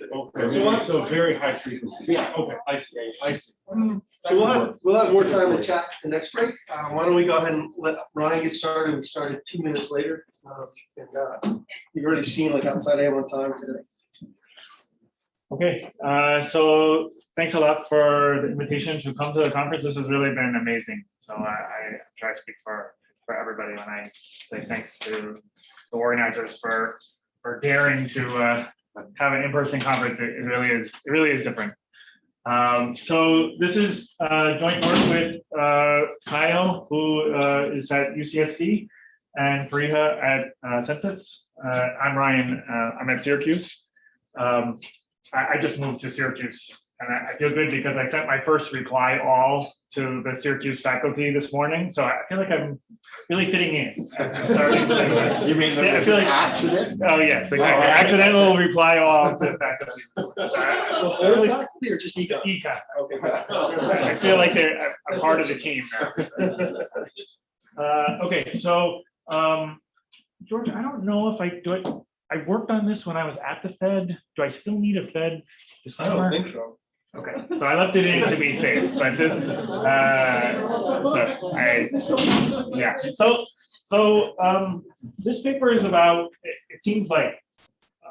Okay, so very high frequency. Yeah. Okay, I see. I see. So we'll have more time to chat the next break. Why don't we go ahead and let Ryan get started? We started 2 minutes later. You've already seen like outside AM on time today. Okay, so thanks a lot for the invitation to come to the conference. This has really been amazing. So I try to speak for everybody when I say thanks to the organizers for daring to have an in-person conference. It really is different. So this is joint work with Kyle, who is at UCSD, and Fariha at Census. I'm Ryan. I'm at Syracuse. I just moved to Syracuse, and I feel good because I sent my first reply all to the Syracuse faculty this morning. So I feel like I'm really fitting in. I'm starting to, You mean I feel like accident? Oh yes, exactly. Accidental reply all to faculty. The whole faculty or just econ? Econ. Okay. I feel like I'm part of the team now. Okay, so George, I don't know if I do it. I worked on this when I was at the Fed. Do I still need a Fed disclaimer? I don't think so. Okay, so I left it in to be safe, but so this paper is about. It seems like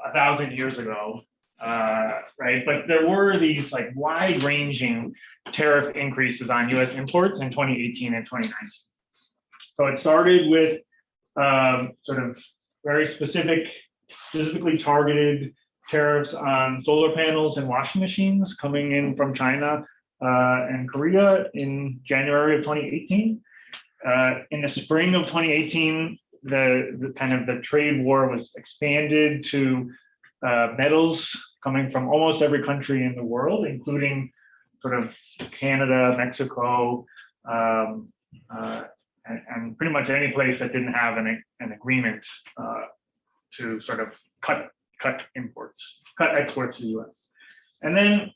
1,000 years ago, right? But there were these like wide-ranging tariff increases on U.S. imports in 2018 and 2019. So it started with sort of very specifically targeted tariffs on solar panels and washing machines coming in from China and Korea in January of 2018. In the spring of 2018, the kind of the trade war was expanded to metals coming from almost every country in the world, including sort of Canada, Mexico, and pretty much any place that didn't have an agreement to sort of cut exports to the U.S. And then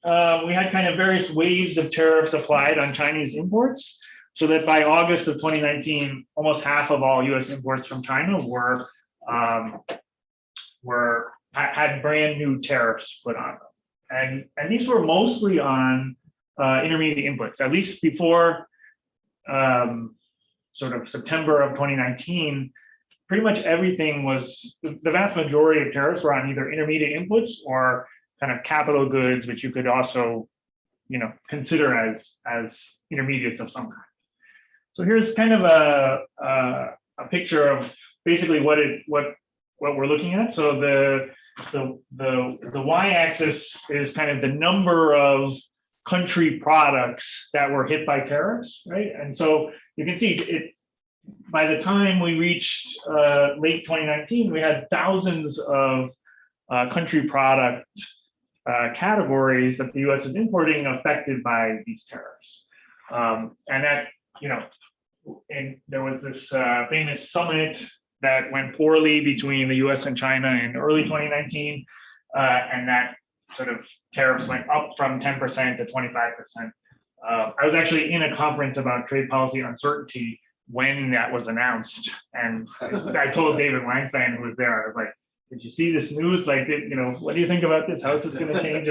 we had kind of various waves of tariffs applied on Chinese imports, so that by August of 2019, almost half of all U.S. imports from China had brand new tariffs put on them, and these were mostly on intermediate inputs. At least before sort of September of 2019. Pretty much everything was, the vast majority of tariffs were on either intermediate inputs or kind of capital goods, which you could also, consider as intermediates of some kind. So here's kind of a picture of basically what we're looking at. So the y-axis is kind of the number of country products that were hit by tariffs, right? And so you can see it. By the time we reached late 2019, we had thousands of country product categories that the U.S. is importing affected by these tariffs. And that, and there was this famous summit that went poorly between the U.S. and China in early 2019, and that sort of tariffs went up from 10% to 25%. I was actually in a conference about trade policy uncertainty when that was announced, and I told David Weinstein, who was there, I was like, "Did you see this news? Like, what do you think about this? How is this going to change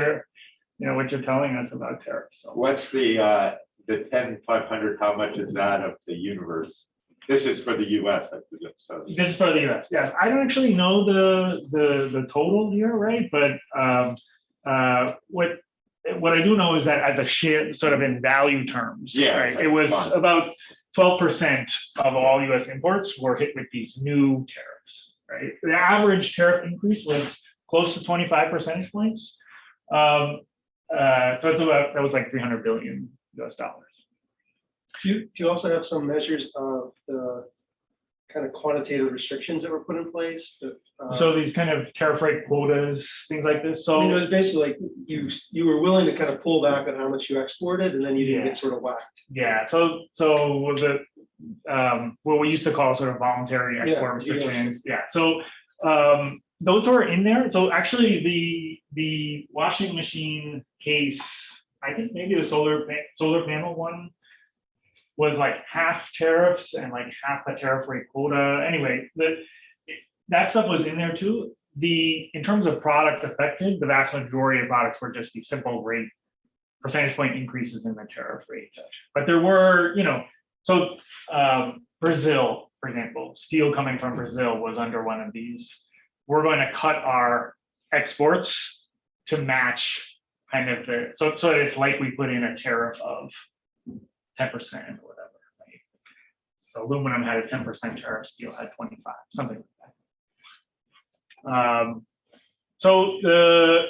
what you're telling us about tariffs?" So, what's the 10,500? How much is that of the universe? This is for the U.S. I presume. So this is for the U.S. Yeah, I don't actually know the total here, right? But what I do know is that as a share, sort of in value terms, right, it was about 12% of all U.S. imports were hit with these new tariffs, right? The average tariff increase was close to 25 percentage points. So it's about, that was like $300 billion US. Do you also have some measures of the kind of quantitative restrictions that were put in place? So these kind of tariff rate quotas, things like this. So it was basically like you were willing to kind of pull back on how much you exported, and then you didn't get sort of whacked. Yeah. So the what we used to call sort of voluntary export restrictions. Yeah. So those were in there. So actually, the washing machine case, I think maybe the solar panel one was like half tariffs and like half the tariff rate quota. Anyway, that stuff was in there too. in terms of products affected, the vast majority of products were just these simple rate percentage point increases in the tariff rate. But there were, Brazil, for example, steel coming from Brazil was under one of these. We're going to cut our exports to match kind of so that it's like we put in a tariff of 10% or whatever. Right? So aluminum had a 10% tariff, steel had 25, something like that. So the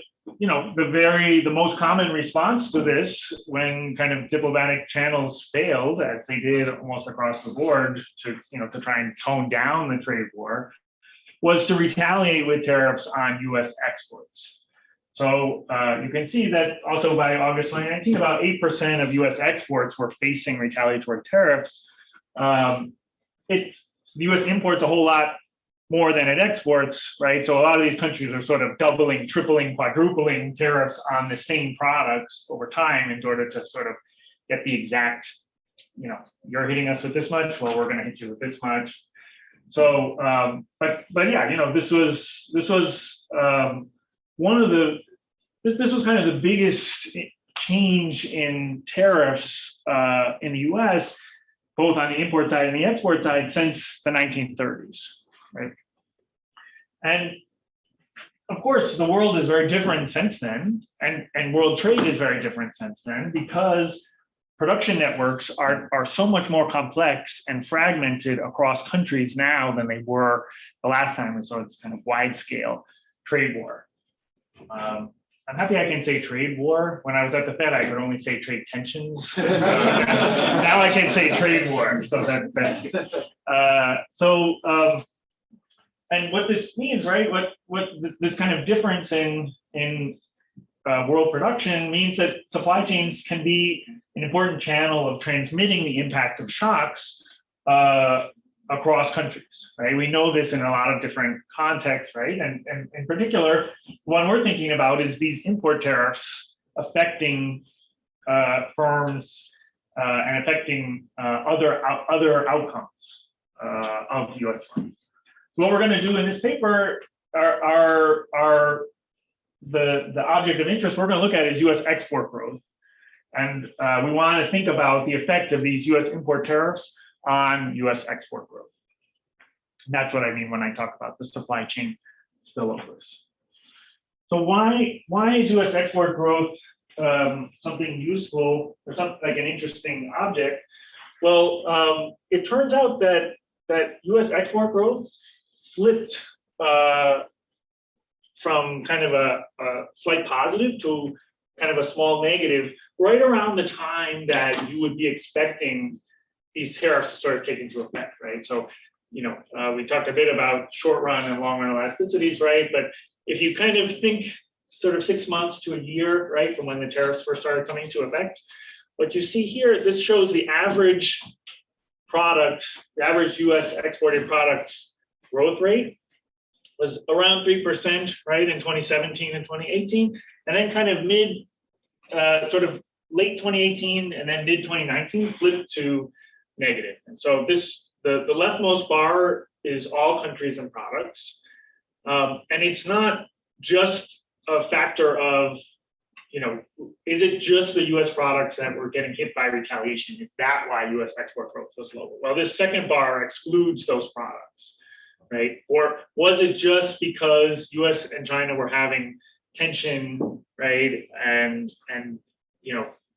most common response to this, when kind of diplomatic channels failed, as they did almost across the board, to try and tone down the trade war, was to retaliate with tariffs on U.S. exports. So you can see that also by August 2019, about 8% of U.S. exports were facing retaliatory tariffs. The U.S. imports a whole lot more than it exports, right? So a lot of these countries are sort of doubling, tripling, quadrupling tariffs on the same products over time in order to sort of get the exact, you're hitting us with this much, well, we're going to hit you with this much. So, but yeah, this was one of the, this was kind of the biggest change in tariffs in the U.S., both on the import side and the export side, since the 1930s. Right. And of course, the world is very different since then, and world trade is very different since then, because production networks are so much more complex and fragmented across countries now than they were the last time we saw this kind of wide scale trade war. I'm happy I can say trade war. When I was at the Fed, I could only say trade tensions. So now I can say trade war. So that's and what this means, right? What this kind of difference in world production means that supply chains can be an important channel of transmitting the impact of shocks across countries, right? We know this in a lot of different contexts, right? And in particular, one we're thinking about is these import tariffs affecting firms and affecting other outcomes of U.S. firms. What we're going to do in this paper are the object of interest we're going to look at is U.S. export growth. And we want to think about the effect of these U.S. import tariffs on U.S. export growth. And that's what I mean when I talk about the supply chain spillovers. So why is U.S. export growth something useful or something like an interesting object? Well, it turns out that U.S. export growth flipped from kind of a slight positive to kind of a small negative right around the time that you would be expecting these tariffs to start taking into effect, right? So, we talked a bit about short run and long run elasticities, right? But if you kind of think sort of 6 months to a year, right, from when the tariffs first started coming into effect, what you see here, this shows the average product, the average U.S. exported products growth rate was around 3%, right, in 2017 and 2018, and then kind of sort of late 2018 and then mid 2019 flipped to negative. And so the leftmost bar is all countries and products, and it's not just a factor of, is it just the U.S. products that were getting hit by retaliation? Is that why U.S. export growth was lower? Well, this second bar excludes those products. Right? Or was it just because U.S. and China were having tension, right? And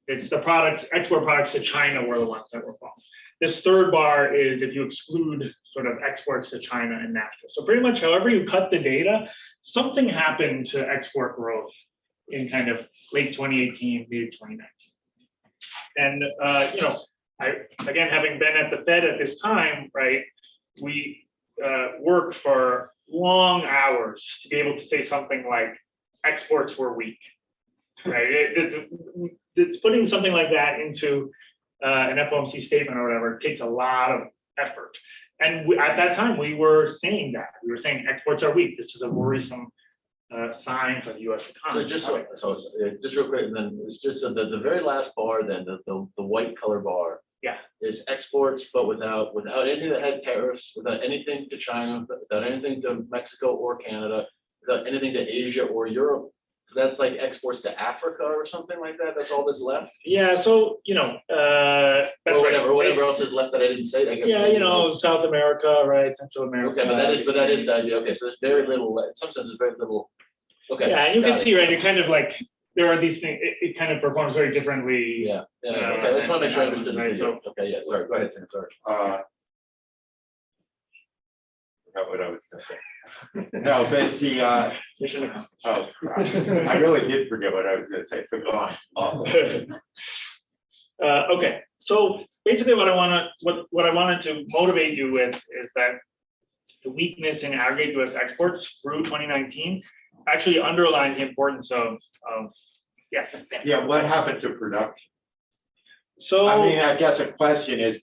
it's the products, export products to China were the ones that were falling. This third bar is if you exclude sort of exports to China and NAFTA. So pretty much however you cut the data, something happened to export growth in kind of late 2018, mid 2019. And again, having been at the Fed at this time, right, we work for long hours to be able to say something like exports were weak, right? It's putting something like that into an FOMC statement or whatever. It takes a lot of effort. And at that time, we were saying that. We were saying exports are weak. This is a worrisome sign for the U.S. economy. So just real quick, and then it's just the very last bar, then the white color bar. Yeah. Is exports, but without anything that had tariffs, without anything to China, without anything to Mexico or Canada, anything to Asia or Europe, that's like exports to Africa or something like that? That's all that's left? Yeah, so, that's Or right. whatever else is left that I didn't say, I guess. Yeah, South America, right, Central America. Okay, but that is the idea. Okay, so there's very little, in some sense, there's very little. Okay. Yeah, and you can got it. see, right, it kind of like, there are these things, it kind of performs very differently. Yeah, okay, I just want to make sure I understood. Right, so- Okay, yeah, sorry, go ahead, Tim, sorry. Forgot what I was gonna say. No, but the, Mission accomplished. oh, crap. I really did forget what I was gonna say, so go on. Okay, so basically what I wanted to motivate you with is that the weakness in aggregate US exports through 2019 actually underlines the importance of yes. Yeah, what happened to production? So. I mean, I guess a question is,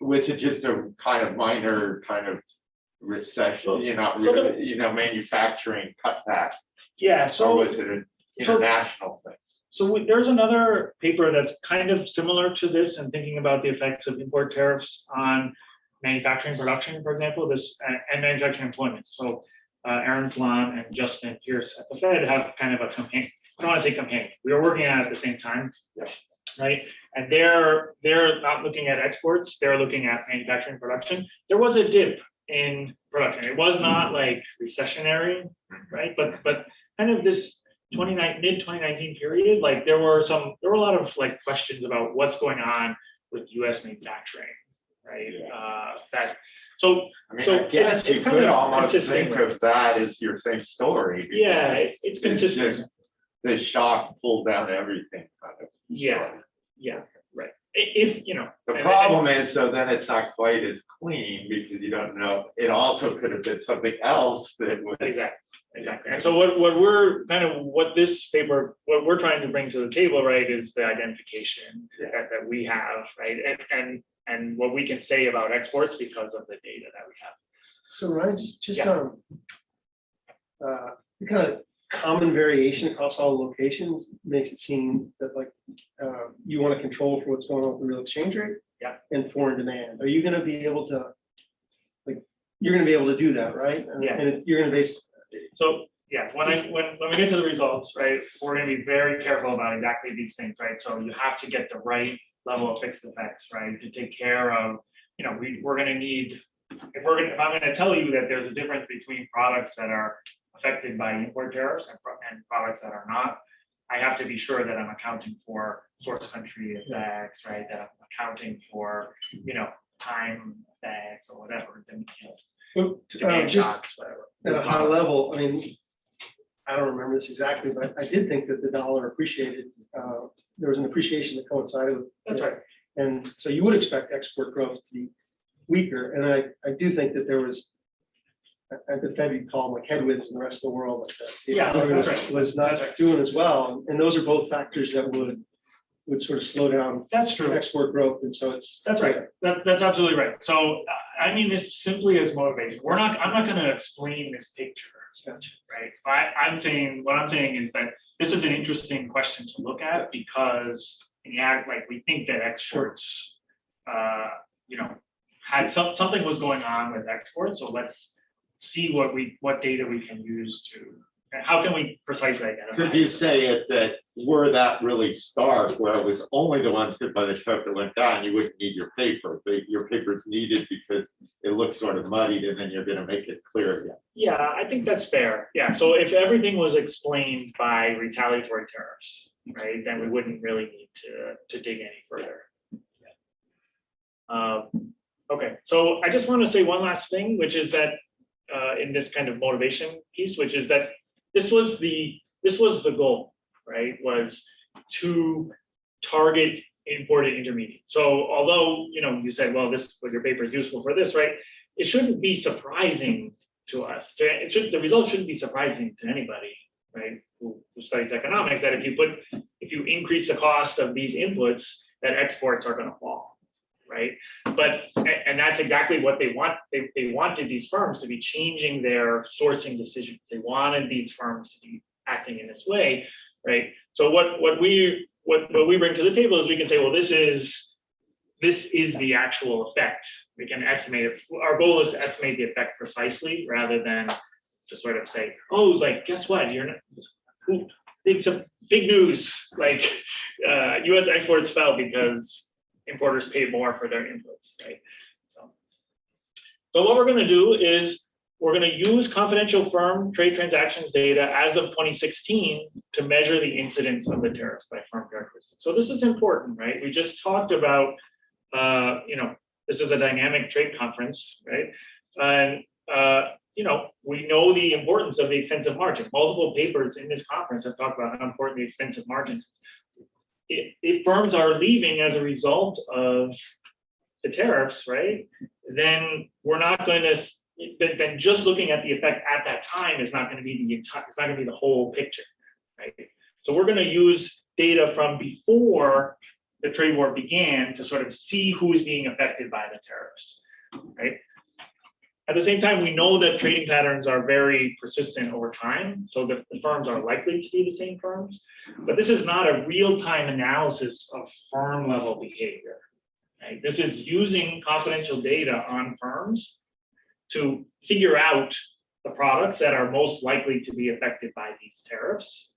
was it just a kind of minor kind of recession, manufacturing cutback? Yeah, Or so. was it an so- international thing? So there's another paper that's kind of similar to this and thinking about the effects of import tariffs on manufacturing production, for example, and manufacturing employment. So Aaron Flan and Justin Pierce at the Fed have kind of a campaign. I don't want to say campaign. We are working on it at the same time, right? And they're not looking at exports. They're looking at manufacturing production. There was a dip in production. It was not like recessionary, right? But kind of this mid 2019 period, like there were a lot of like questions about what's going on with US manufacturing, right? So I mean, so I guess you it's kind could of almost consistent think with- of that as your same story. Yeah, because it's consistent. just the shock pulled down everything kind of. Yeah, right. If The problem is, so then it's not quite as clean because you don't know, it also could have been something else that was. Exactly. And so what this paper, what we're trying to bring to the table, right, is the identification that we have, right? And what we can say about exports because of the data that we have. So Ryan, just Yeah. The kind of common variation across all locations makes it seem that like you want to control for what's going on with the real exchange rate. Yeah. And foreign demand. Are you going to be able to, you're going to be able to do that, right? Yeah. And you're going to base. So yeah, when we get to the results, right, we're going to be very careful about exactly these things, right? So you have to get the right level of fixed effects, right, to take care of, we're going to need, if I'm going to tell you that there's a difference between products that are affected by import tariffs and products that are not, I have to be sure that I'm accounting for source country effects, right? That I'm accounting for, time effects or whatever. Demand Just shocks, whatever. at a high level, I mean, I don't remember this exactly, but I did think that the dollar appreciated. There was an appreciation that coincided with. That's right. And so you would expect export growth to be weaker. And I do think that there was, at the Fed, you call them like headwinds in the rest of the world. Like the Yeah, economy that's right. was not That's right. doing as well. And those are both factors that would sort of slow down That's true. export growth. And so it's. That's right. That's absolutely right. So I mean this simply as motivation. I'm not going to explain this picture, right? What I'm saying is that this is an interesting question to look at because we think that exports, had something was going on with exports. So let's see what data we can use to. How can we precisely identify? Could you say it that were that really stark, where it was only the ones hit by the shock that went down, you wouldn't need your paper, but your paper is needed because it looks sort of muddied and then you're going to make it clear again. Yeah, I think that's fair. Yeah, so if everything was explained by retaliatory tariffs, right, then we wouldn't really need to dig any further. Okay, so I just want to say one last thing, which is that in this kind of motivation piece, which is that this was the goal, right? Was to target imported intermediate. So although you said, well, your paper is useful for this, right? It shouldn't be surprising to us. The result shouldn't be surprising to anybody, right? Who studies economics, that if you increase the cost of these inputs, that exports are going to fall, right? And that's exactly what they want. They wanted these firms to be changing their sourcing decisions. They wanted these firms to be acting in this way, right? So what we bring to the table is we can say, well, this is the actual effect. We can estimate it. Our goal is to estimate the effect precisely rather than to sort of say, oh, like, guess what? You're not, some big news, like US exports fell because importers paid more for their inputs, right? So what we're gonna do is we're gonna use confidential firm trade transactions data as of 2016 to measure the incidence of the tariffs by firm characteristics. So this is important, right? We just talked about, this is a dynamic trade conference, right? And, we know the importance of the extensive margin. Multiple papers in this conference have talked about how important the extensive margin is. If firms are leaving as a result of the tariffs, right, then we're not going to, then just looking at the effect at that time is not going to be the entire, it's not going to be the whole picture, right? So we're going to use data from before the trade war began to sort of see who is being affected by the tariffs, right? At the same time, we know that trading patterns are very persistent over time, so that the firms are likely to be the same firms, but this is not a real-time analysis of firm level behavior, right? This is using confidential data on firms to figure out the products that are most likely to be affected by these tariffs.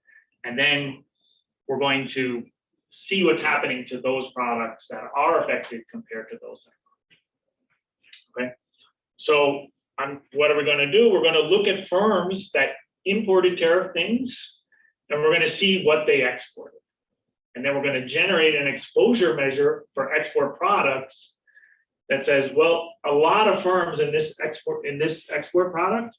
And then we're going to see what's happening to those products that are affected compared to those that aren't. Okay, so what are we going to do? We're going to look at firms that imported tariff things, and we're going to see what they exported. And then we're going to generate an exposure measure for export products that says, well, a lot of firms in this export product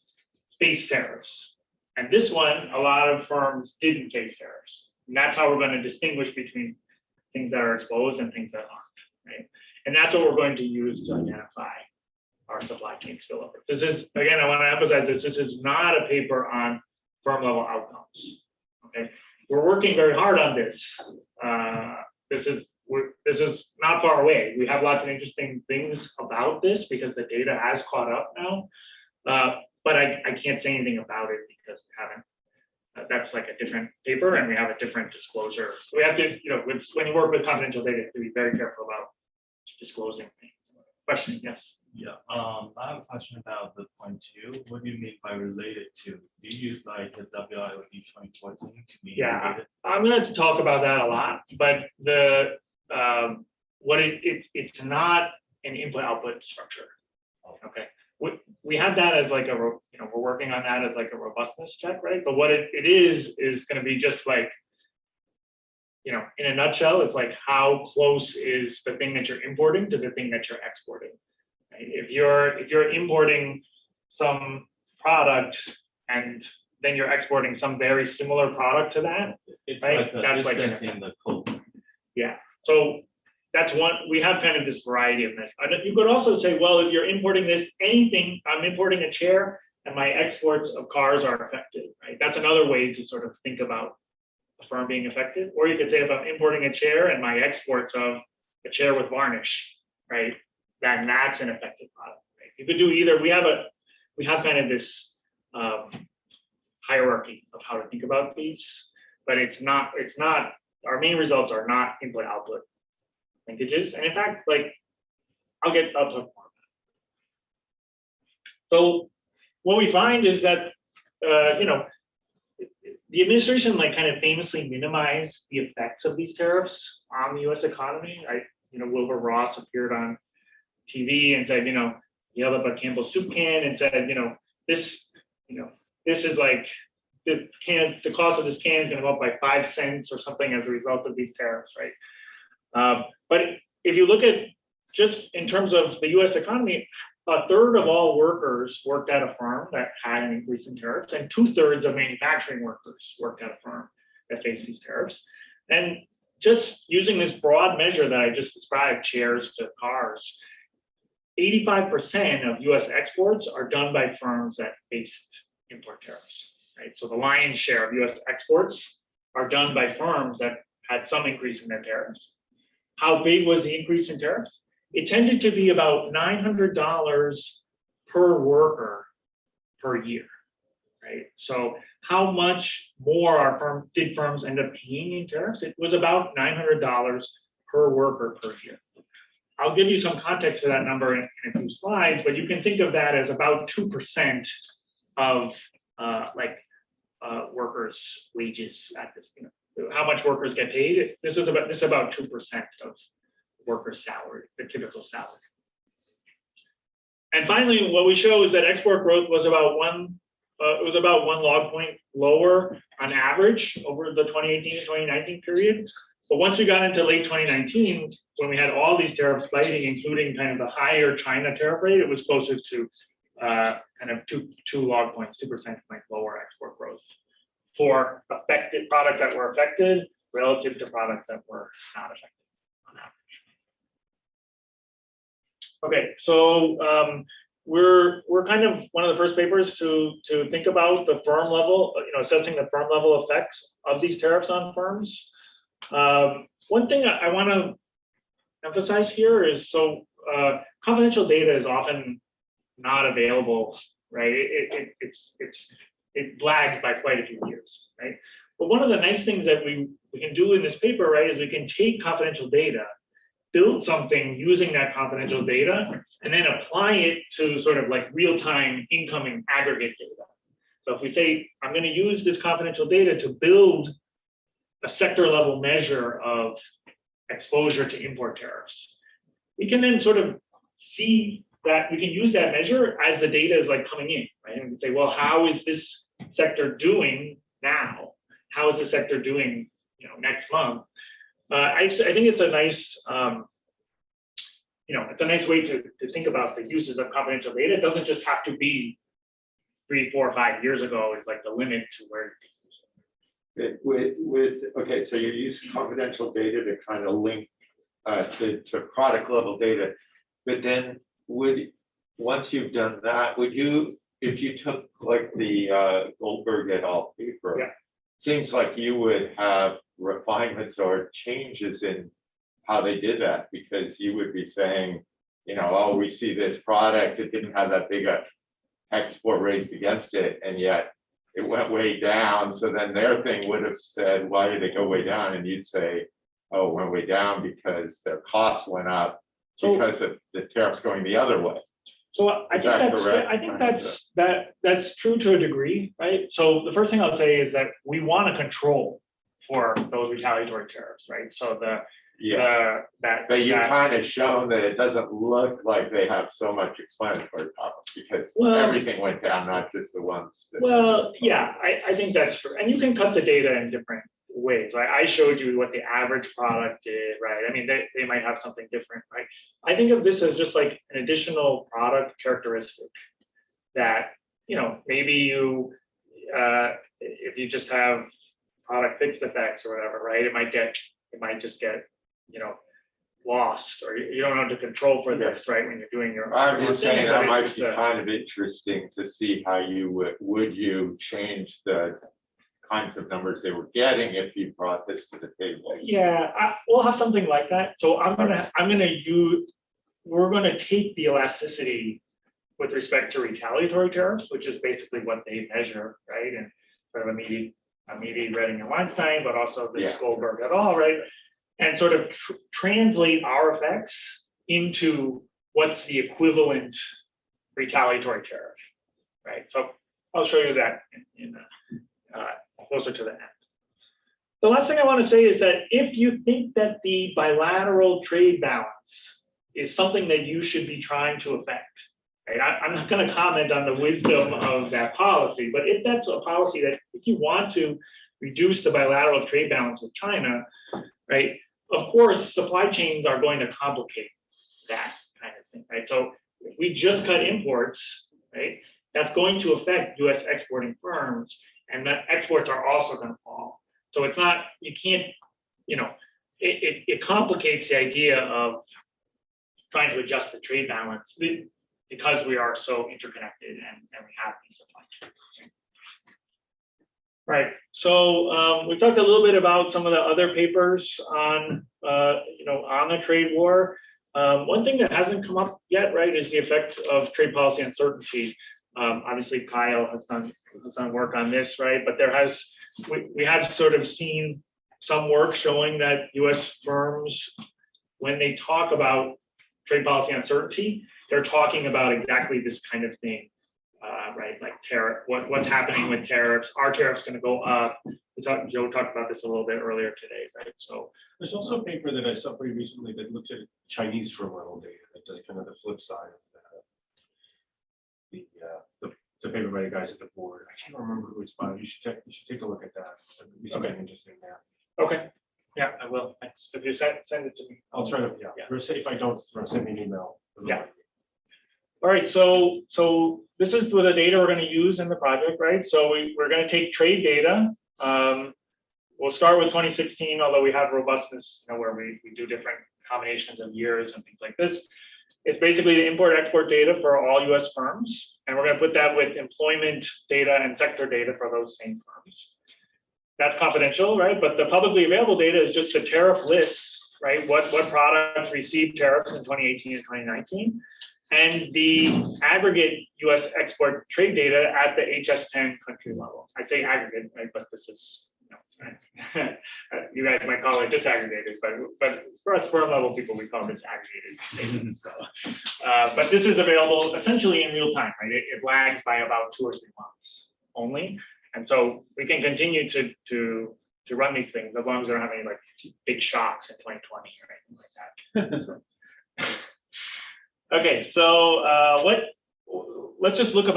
face tariffs. And this one, a lot of firms didn't face tariffs. And that's how we're going to distinguish between things that are exposed and things that aren't, right? And that's what we're going to use to identify our supply chain spillover. This is, again, I want to emphasize this is not a paper on firm level outcomes, okay? We're working very hard on this. This is not far away. We have lots of interesting things about this because the data has caught up now, but I can't say anything about it because we haven't. That's like a different paper, and we have a different disclosure. So we have to, when you work with confidential data, you have to be very careful about disclosing things. Question, yes. Yeah, I have a question about the point 2. What do you mean by related to? Do you use like the WIOD 2014 to be related? I'm going to talk about that a lot, but it's not an input-output structure. Okay, we have that as like we're working on that as like a robustness check, right? But what it is going to be just like, in a nutshell, it's like how close is the thing that you're importing to the thing that you're exporting. Right? If you're importing some product and then you're exporting some very similar product to that, it's right? Like that's like in the code. Yeah. So that's one. We have kind of this variety of measures. You could also say, well, if you're importing anything, I'm importing a chair, and my exports of cars are affected. Right? That's another way to sort of think about a firm being affected. Or you could say if I'm importing a chair and my exports of a chair with varnish, right, then that's an affected product. Right? You could do either. We have kind of this hierarchy of how to think about these, but it's not. Our main results are not input-output linkages, and in fact, like I'll talk more about it. So what we find is that the administration kind of famously minimized the effects of these tariffs on the U.S. economy. Wilbur Ross appeared on TV and said, he held up a Campbell soup can and said, this is like the cost of this can is going to go up by 5 cents or something as a result of these tariffs, right? But if you look at just in terms of the U.S. economy, 1/3 of all workers worked at a firm that had an increase in tariffs, and 2/3 of manufacturing workers worked at a firm that faced these tariffs. And just using this broad measure that I just described, chairs to cars, 85% of U.S. exports are done by firms that faced import tariffs, right? So the lion's share of U.S. exports are done by firms that had some increase in their tariffs. How big was the increase in tariffs? It tended to be about $900 per worker per year, right? So how much more did firms end up paying in tariffs? It was about $900 per worker per year. I'll give you some context for that number in a few slides, but you can think of that as about 2% of workers' wages at this, how much workers get paid. This is about 2% of workers' salary, the typical salary. And finally, what we show is that export growth was about one log point lower on average over the 2018 to 2019 period. But once we got into late 2019, when we had all these tariffs biting, including kind of the higher China tariff rate, it was closer to kind of two log points, 2% point lower export growth for affected products that were affected relative to products that were not affected on average. Okay, so we're kind of one of the first papers to think about the firm level, assessing the firm level effects of these tariffs on firms. One thing I want to emphasize here is confidential data is often not available, right? It lags by quite a few years, right? But one of the nice things that we can do in this paper, right, is we can take confidential data, build something using that confidential data, and then apply it to sort of like real-time incoming aggregate data. So if we say, I'm going to use this confidential data to build a sector level measure of exposure to import tariffs, we can then sort of see that we can use that measure as the data is like coming in, right? And we can say, well, how is this sector doing now? How is the sector doing, next month? I think it's a nice, it's a nice way to think about the uses of confidential data. It doesn't just have to be 3, 4, 5 years ago. It's like the limit to where. Okay, so you use confidential data to kind of link to product level data, but then once you've done that, if you took like the Goldberg et al. Paper, yeah. Seems like you would have refinements or changes in how they did that, because you would be saying, oh, we see this product, it didn't have that big a export raised against it, and yet it went way down. So then their thing would have said, why did it go way down? And you'd say, oh, it went way down because their costs went up because of the tariffs going the other way. So I think that's true to a degree, right? So the first thing I'll say is that we want to control for those retaliatory tariffs, right? So but you've kind of shown that it doesn't look like they have so much explanatory problems because everything went down, not just the ones. I think that's true. And you can cut the data in different ways, right? I showed you what the average product did, right? I mean, they might have something different, right? I think of this as just like an additional product characteristic that, maybe you, if you just have product fixed effects or whatever, right? It might just get, lost, or you don't know to control for this, right? When you're doing your. I'm just saying that might be kind of interesting to see how you would you change the kinds of numbers they were getting if you brought this to the table. Yeah, we'll have something like that. So we're gonna take the elasticity with respect to retaliatory tariffs, which is basically what they measure, right? And sort of immediate Redding and Weinstein, but also this Goldberg et al., right? And sort of translate our effects into what's the equivalent retaliatory tariff, right? So I'll show you that in closer to the end. The last thing I want to say is that if you think that the bilateral trade balance is something that you should be trying to affect, right? I'm not going to comment on the wisdom of that policy, but if that's a policy that if you want to reduce the bilateral trade balance with China, right? Of course, supply chains are going to complicate that kind of thing, right? So if we just cut imports, right, that's going to affect U.S. exporting firms, and that exports are also going to fall. So it's not, you can't, it complicates the idea of trying to adjust the trade balance because we are so interconnected and we have these supply chains. Right. So we talked a little bit about some of the other papers on, on the trade war. One thing that hasn't come up yet, right, is the effect of trade policy uncertainty. Obviously, Kyle has done work on this, right? But we have sort of seen some work showing that U.S. firms, when they talk about trade policy uncertainty, they're talking about exactly this kind of thing, right? Like what's happening with tariffs? Are tariffs going to go up? Joe talked about this a little bit earlier today, right? So There's also a paper that I saw pretty recently that looks at Chinese firm level data that does kind of the flip side of the paper by the guys at the board. I can't remember who it's by. You should take a look at that. It'd be something interesting there. okay, yeah, I will. Thanks. If you send it to me, I'll try to, Yeah. if I don't, send me an email. Yeah. All right, so this is the data we're going to use in the project, right? So we're going to take trade data. We'll start with 2016, although we have robustness, where we do different combinations of years and things like this. It's basically the import-export data for all US firms, and we're going to put that with employment data and sector data for those same firms. That's confidential, right? But the publicly available data is just the tariff lists, right? What products received tariffs in 2018 and 2019. And the aggregate US export trade data at the HS10 country level. I say aggregate, right? But this is, you guys might call it disaggregated, but for us firm level people, we call this aggregated data. So, but this is available essentially in real time, right? It lags by about 2 or 3 months only. And so we can continue to run these things as long as we don't have any like big shocks in 2020 or anything like that. Okay, so let's look at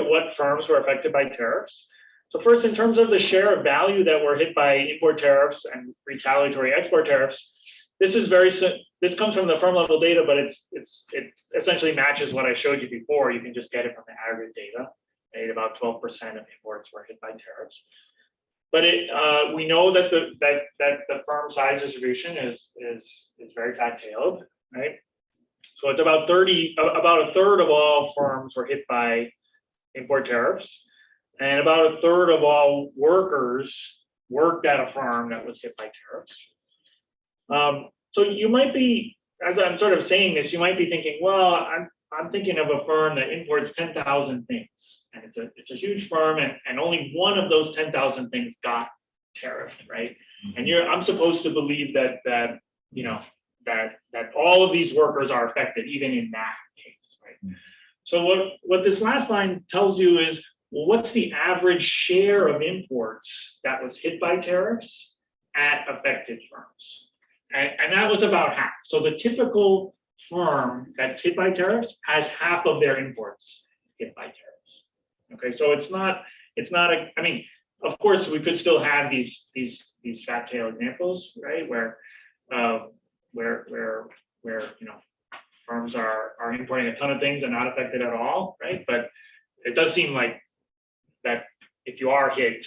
what firms were affected by tariffs. So first, in terms of the share of value that were hit by import tariffs and retaliatory export tariffs, this comes from the firm level data, but it essentially matches what I showed you before. You can just get it from the aggregate data. And about 12% of imports were hit by tariffs. But we know that the firm size distribution is very fat-tailed, right? So it's about a third of all firms were hit by import tariffs, and about a third of all workers worked at a firm that was hit by tariffs. So you might be, as I'm sort of saying this, you might be thinking, well, I'm thinking of a firm that imports 10,000 things, and it's a huge firm, and only one of those 10,000 things got tariffed, right? And I'm supposed to believe that all of these workers are affected, even in that case, right? So what this last line tells you is, well, what's the average share of imports that was hit by tariffs at affected firms? And that was about half. So the typical firm that's hit by tariffs has half of their imports hit by tariffs. Okay, so it's not I mean, of course, we could still have these fat tail examples, right? Where firms are importing a ton of things and not affected at all, right? But it does seem like that if you are hit,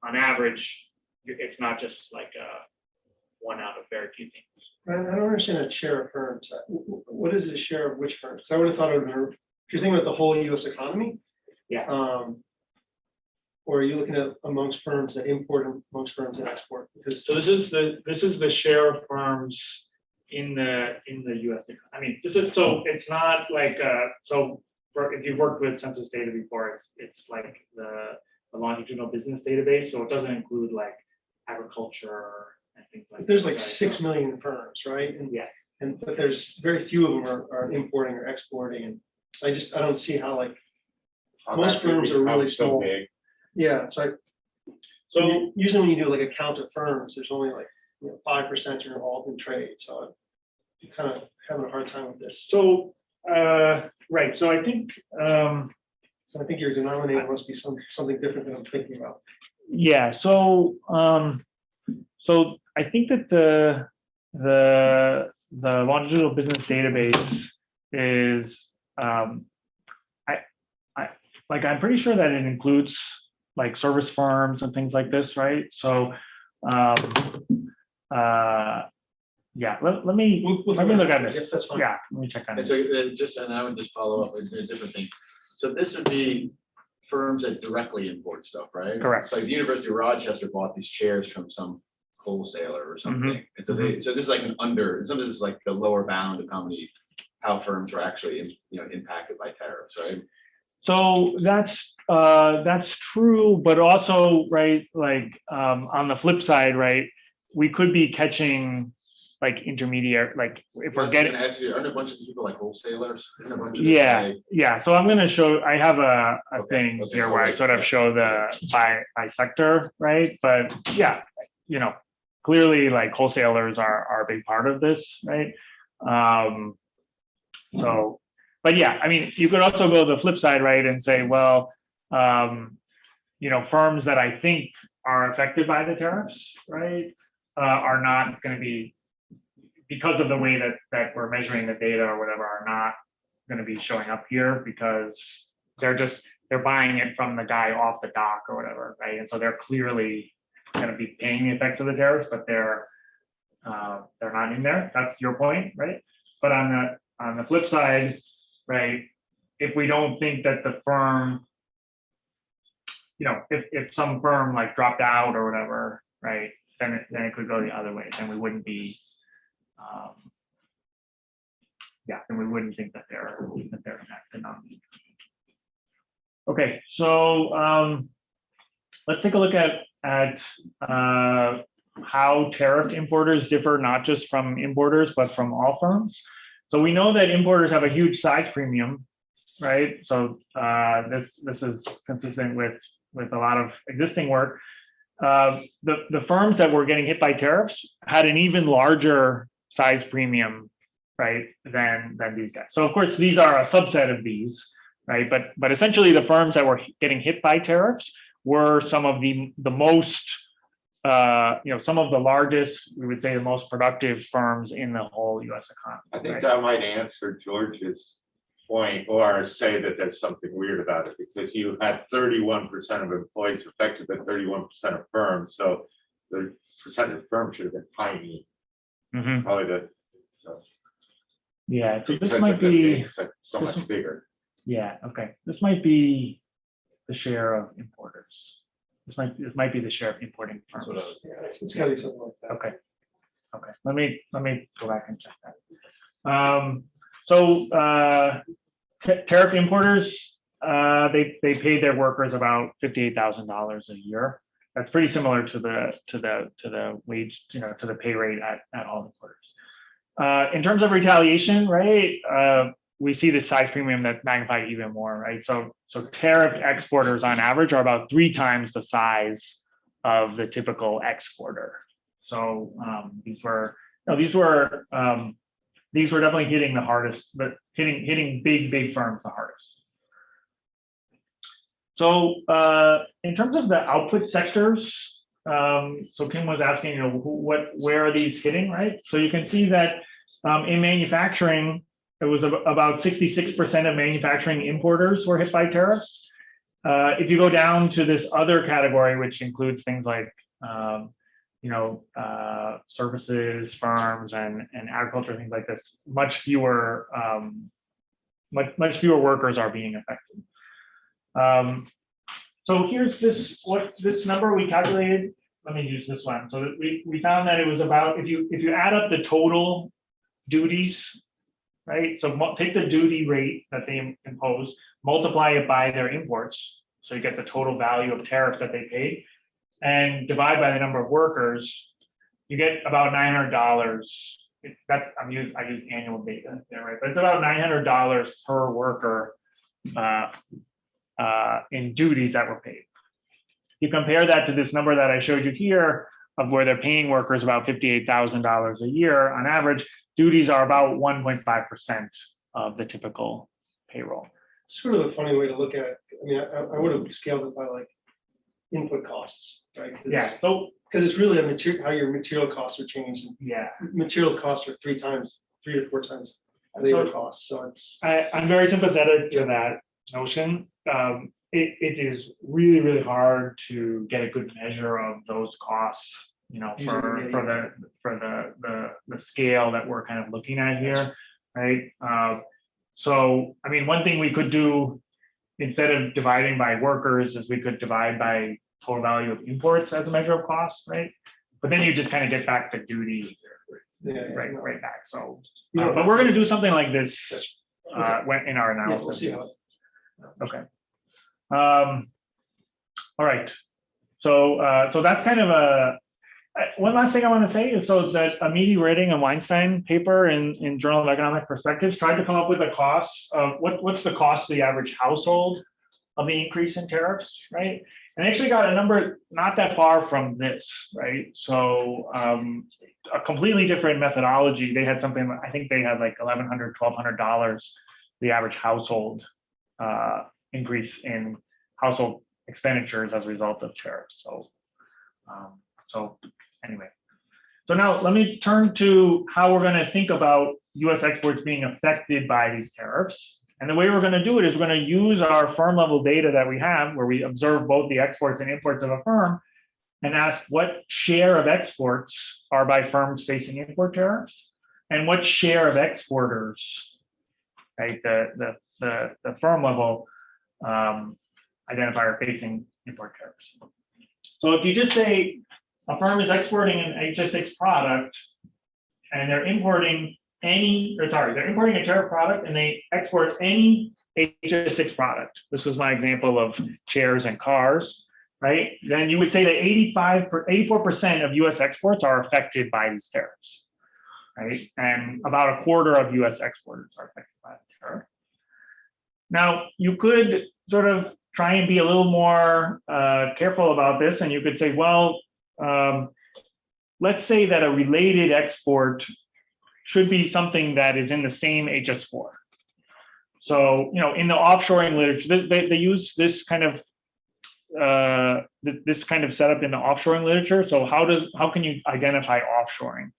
on average, it's not just like one out of very few things. I don't understand that share of firms. What is the share of which firms? I would have thought of, if you're thinking about the whole US economy. Yeah. Or are you looking at amongst firms that import and amongst firms that export? Because So this is the share of firms in the US economy. I mean, so it's not like if you've worked with census data before, it's like the longitudinal business database. So it doesn't include like agriculture and things like that. there's like 6 million firms, right? And Yeah. but there's very few of them are importing or exporting, and I don't see how like most firms are really small. Big. Yeah, so usually when you do like a count of firms, there's only like 5% are involved in trade. So I'm kind of having a hard time with this. So right. So I think So I think your denominator must be something different than I'm thinking about. yeah. So so I think that the longitudinal business database is I'm pretty sure that it includes like service firms and things like this, right? So yeah, let me look at Yes, this. that's fine. Yeah, let me check on And it. so, and I would just follow up with a different thing. So this would be firms that directly import stuff, right? Correct. So like the University of Rochester bought these chairs from some wholesaler or something. And so so this is like some of this is like the lower bound of how firms are actually, impacted by tariffs, right? So that's true, but also, right, like on the flip side, right, we could be catching like intermediate, like if I we're was getting. gonna ask you, aren't a bunch of these people like wholesalers? Isn't a bunch of them Yeah, like- yeah. So I'm gonna show, I have a Okay, thing okay, here where I okay, sort of yeah, show the by sector, right? But yeah, you know, clearly like wholesalers are a big part of this, right? So, but yeah, I mean, you could also go the flip side, right? And say, well, you know, firms that I think are affected by the tariffs, right? Are not gonna be, because of the way that we're measuring the data or whatever, are not going to be showing up here because they're buying it from the guy off the dock or whatever, right? And so they're clearly going to be paying the effects of the tariffs, but they're not in there. That's your point, right? But on the flip side, right, if we don't think that the firm, you know, if some firm like dropped out or whatever, right, then it could go the other way. Then we wouldn't be yeah, and we wouldn't think that they're affected on. Okay, so let's take a look at how tariff importers differ not just from importers but from all firms. So we know that importers have a huge size premium, right? So this is consistent with a lot of existing work. The firms that were getting hit by tariffs had an even larger size premium, right, than these guys. So of course these are a subset of these, right? But essentially the firms that were getting hit by tariffs were some of the most, you know, some of the largest, we would say the most productive firms in the whole U.S. economy. I think right? that might answer George's point or say that there's something weird about it because you had 31% of employees affected by 31% of firms. So the percent of firms should have been tiny, Mhm. probably so. Yeah, so this because might of them be, being so this- much bigger. yeah, okay. This might be the share of importers. This might be the share of importing firms. That's what I was- Yeah, it's gotta be something like that. Okay. Okay, let me go back and check that. So tariff importers, they paid their workers about $58,000 a year. That's pretty similar to the wage, you know, to the pay rate at all importers. In terms of retaliation, right? We see the size premium that magnified even more, right? So tariff exporters on average are about 3 times the size of the typical exporter. So these were definitely hitting the hardest, but hitting big firms the hardest. So in terms of the output sectors, so Kim was asking, you know, where are these hitting, right? So you can see that in manufacturing, it was about 66% of manufacturing importers were hit by tariffs. If you go down to this other category, which includes things like you know, services, firms, and agriculture, things like this, much fewer workers are being affected. So here's this number we calculated. Let me use this one. So we found that it was about, if you add up the total duties, right? So take the duty rate that they impose, multiply it by their imports, so you get the total value of tariffs that they paid, and divide by the number of workers, you get about $900. That's I use annual data there, right? But it's about $900 per worker in duties that were paid. You compare that to this number that I showed you here of where they're paying workers about $58,000 a year on average. Duties are about 1.5% of the typical payroll. It's sort of a funny way to look at it. I mean, I would have scaled it by like input costs, right? Yeah. So Because it's really a material, how your material costs are changed. yeah, Material costs are 3 to 4 times labor costs. So it's, I'm very sympathetic to that notion. It is really hard to get a good measure of those costs, you know, for the scale that we're kind of looking at here, right? So I mean, one thing we could do instead of dividing by workers is we could divide by total value of imports as a measure of cost, right? But then you just kind of get back to duty right back. So, but we're going to do something like this when in our yeah, analysis. we'll see how. Okay. All right. So so that's kind of One last thing I want to say is, so that Amidi, Rating, and Weinstein paper in Journal of Economic Perspectives tried to come up with a cost of what's the cost to the average household of the increase in tariffs, right? And actually got a number not that far from this, right? So a completely different methodology. They had something, I think they had like $1,100, $1,200, the average household increase in household expenditures as a result of tariffs. So anyway, so now let me turn to how we're going to think about U.S. exports being affected by these tariffs. And the way we're going to do it is we're going to use our firm level data that we have, where we observe both the exports and imports of a firm, and ask what share of exports are by firms facing import tariffs, and what share of exporters, right, the firm level identifier facing import tariffs. So if you just say a firm is exporting an HS6 product and they're importing they're importing a tariff product and they export any HS6 product. This was my example of chairs and cars, right? Then you would say that 84% of US exports are affected by these tariffs, right? And about a quarter of US exporters are affected by the tariff. Now, you could sort of try and be a little more careful about this, and you could say, well, let's say that a related export should be something that is in the same HS4. So, in the offshoring literature, they use this kind of setup in the offshoring literature. So how can you identify offshoring?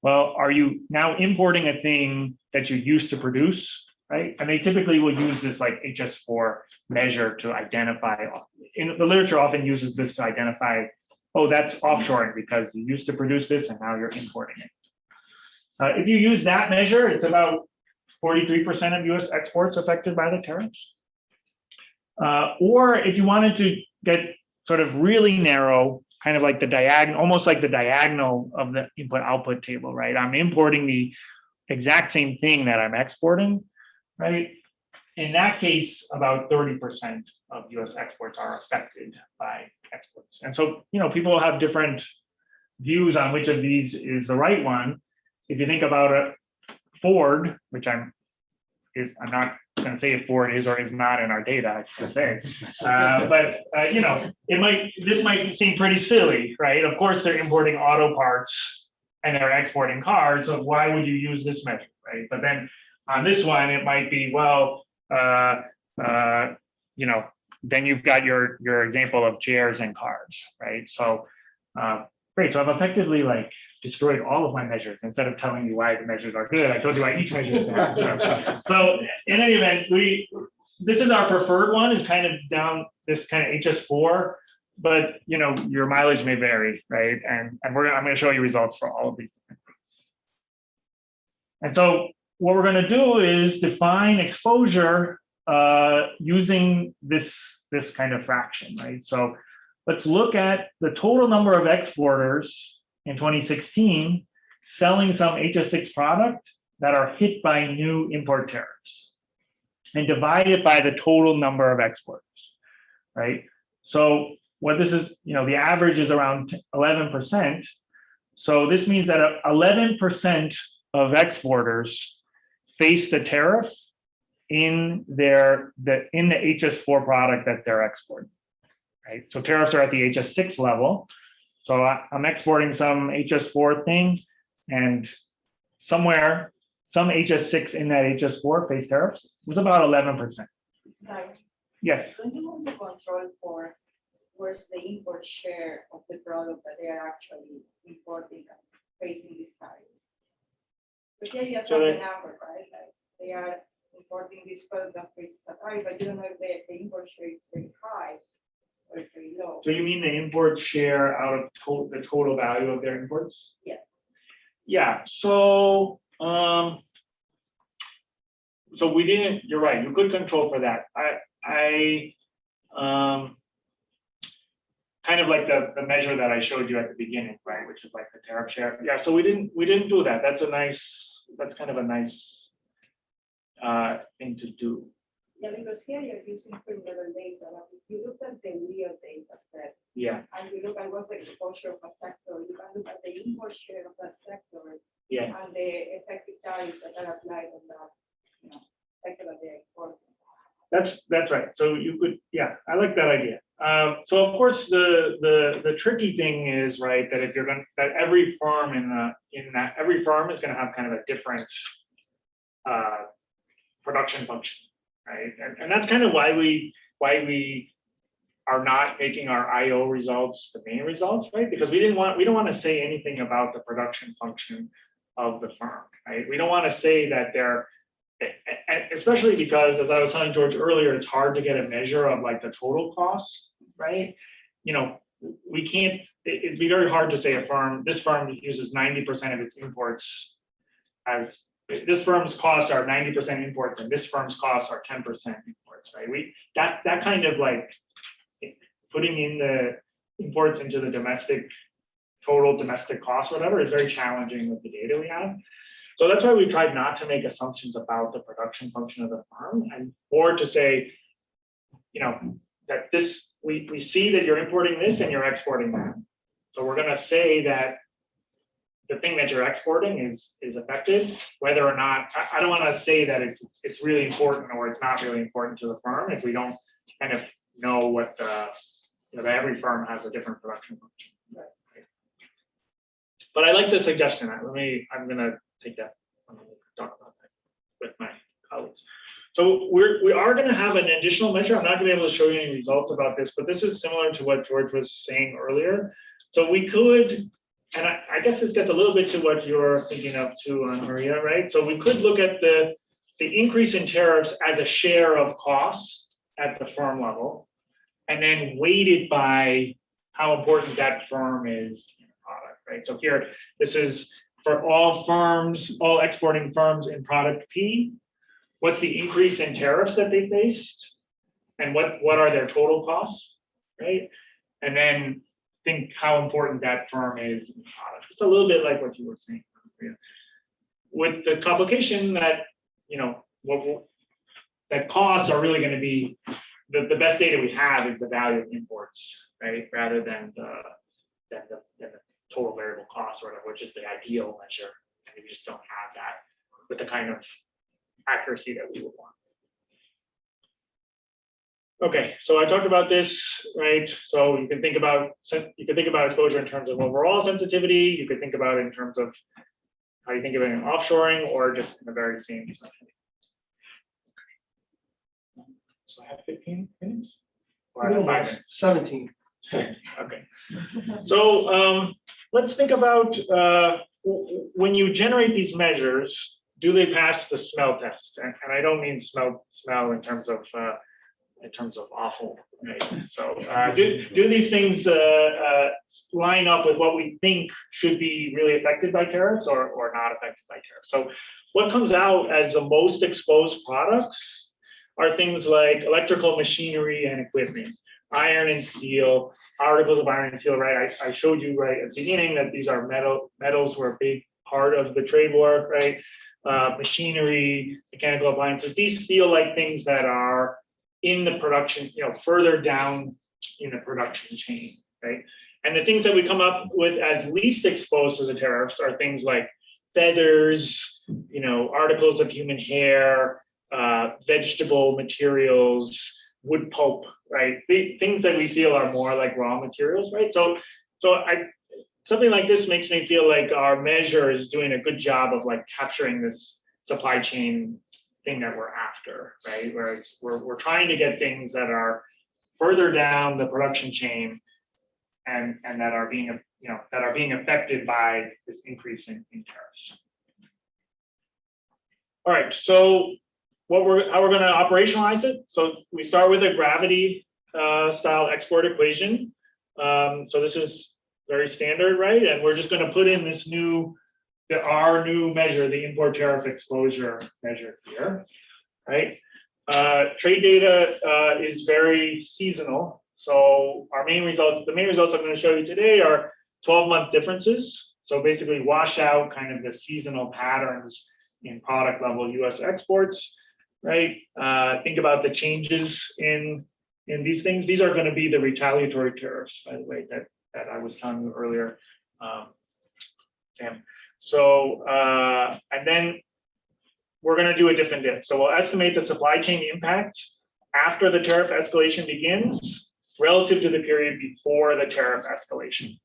Well, are you now importing a thing that you used to produce, right? And they typically will use this like HS4 measure to identify. In the literature often uses this to identify, oh, that's offshoring because you used to produce this and now you're importing it. If you use that measure, it's about 43% of US exports affected by the tariffs. Or if you wanted to get sort of really narrow, kind of like the diagonal, almost like the diagonal of the input-output table, right? I'm importing the exact same thing that I'm exporting, right? In that case, about 30% of US exports are affected by exports. And so, people have different views on which of these is the right one. If you think about a Ford, which I'm not going to say if Ford is or is not in our data, I should say, but this might seem pretty silly, right? Of course, they're importing auto parts and they're exporting cars, so why would you use this measure, right? But then on this one, it might be, well, then you've got your example of chairs and cars, right? So great, so I've effectively destroyed all of my measures. Instead of telling you why the measures are good, I told you why each measure is bad. So in any event, this is our preferred one, is kind of down this kind of HS4, but your mileage may vary, right? And I'm going to show you results for all of these different things. And so what we're going to do is define exposure using this kind of fraction, right? So let's look at the total number of exporters in 2016 selling some HS6 product that are hit by new import tariffs, and divide it by the total number of exporters, right? So what this is, the average is around 11%. So this means that 11% of exporters face the tariff in the HS4 product that they're exporting, right? So tariffs are at the HS6 level. So I'm exporting some HS4 thing, and somewhere, some HS6 in that HS4 face tariffs. It was about 11%. Right. Yes. Don't you want to control for where's the import share of the product that they are actually importing and facing these tariffs? But yeah, you have So the number, right? Like they are importing this product that faces a tariff, but you don't know if the import share is very high or it's very low. So you mean the import share out of the total value of their imports? Yes. Yeah. So so we didn't. You're right. You could control for that. I kind of like the measure that I showed you at the beginning, right? Which is like the tariff share. Yeah. So we didn't do that. That's kind of a nice thing to do. Yeah, because here you're using firm level data, but if you look at the real data set, Yeah, and you look at what's the exposure of a sector, you can look at the import share of that sector yeah. and the effective tariffs that are applied on that, sector that they export. That's right. So you could, yeah, I like that idea. So of course, the tricky thing is, right, that if you're going that every firm every firm is going to have kind of a different production function, right? And that's kind of why we are not making our IO results the main results, right? Because we don't want to say anything about the production function of the firm, right? We don't want to say that they're, especially because, as I was telling George earlier, it's hard to get a measure of like the total cost, right? We can't, it'd be very hard to say this firm uses 90% of its imports as, this firm's costs are 90% imports and this firm's costs are 10% imports, right? That kind of like putting in the imports into the total domestic cost, whatever, is very challenging with the data we have. So that's why we tried not to make assumptions about the production function of the firm, or to say, that we see that you're importing this and you're exporting that. So we're going to say that the thing that you're exporting is affected, whether or not, I don't want to say that it's really important or it's not really important to the firm if we don't kind of know what every firm has a different production function. Right. But I like the suggestion. I'm going to take that. I'm going to talk about that with my colleagues. So we are going to have an additional measure. I'm not going to be able to show you any results about this, but this is similar to what George was saying earlier. So we could, and I guess this gets a little bit to what you're thinking of too, Maria, right? So we could look at the increase in tariffs as a share of costs at the firm level, and then weighted by how important that firm is in the product, right? So here, this is for all firms, all exporting firms in product P. What's the increase in tariffs that they faced? And what are their total costs, right? And then think how important that firm is in the product. It's a little bit like what you were saying, Maria. With the complication that, that costs are really going to be, the best data we have is the value of imports, right? Rather than the total variable cost, or whatever, which is the ideal measure. And we just don't have that with the kind of accuracy that we would want. Okay, so I talked about this, right? So you can think about exposure in terms of overall sensitivity. You could think about it in terms of how you think of it in offshoring, or just in the very same section. So I have 15 minutes? Or I have 5 minutes? 17. Okay. So let's think about when you generate these measures, do they pass the smell test? And I don't mean smell in terms of awful, right? So do these things line up with what we think should be really affected by tariffs or not affected by tariffs? So what comes out as the most exposed products are things like electrical machinery and equipment, iron and steel, articles of iron and steel, right? I showed you right at the beginning that these are metals were a big part of the trade war, right? Machinery, mechanical appliances, these feel like things that are in the production, further down in the production chain, right? And the things that we come up with as least exposed to the tariffs are things like feathers, articles of human hair, vegetable materials, wood pulp, right? Things that we feel are more like raw materials, right? So something like this makes me feel like our measure is doing a good job of like capturing this supply chain thing that we're after, right? Where we're trying to get things that are further down the production chain and that are being affected by this increase in tariffs. All right, so how we're going to operationalize it. So we start with a gravity style export equation. So this is very standard, right? And we're just going to put in this our new measure, the import tariff exposure measure here, right? Trade data is very seasonal. So the main results I'm going to show you today are 12-month differences. So basically wash out kind of the seasonal patterns in product level US exports. right? Think about the changes in these things. These are going to be the retaliatory tariffs, by the way, that I was telling you earlier, Sam. So, and then we're going to do a different dip. So we'll estimate the supply chain impact after the tariff escalation begins relative to the period before the tariff escalation.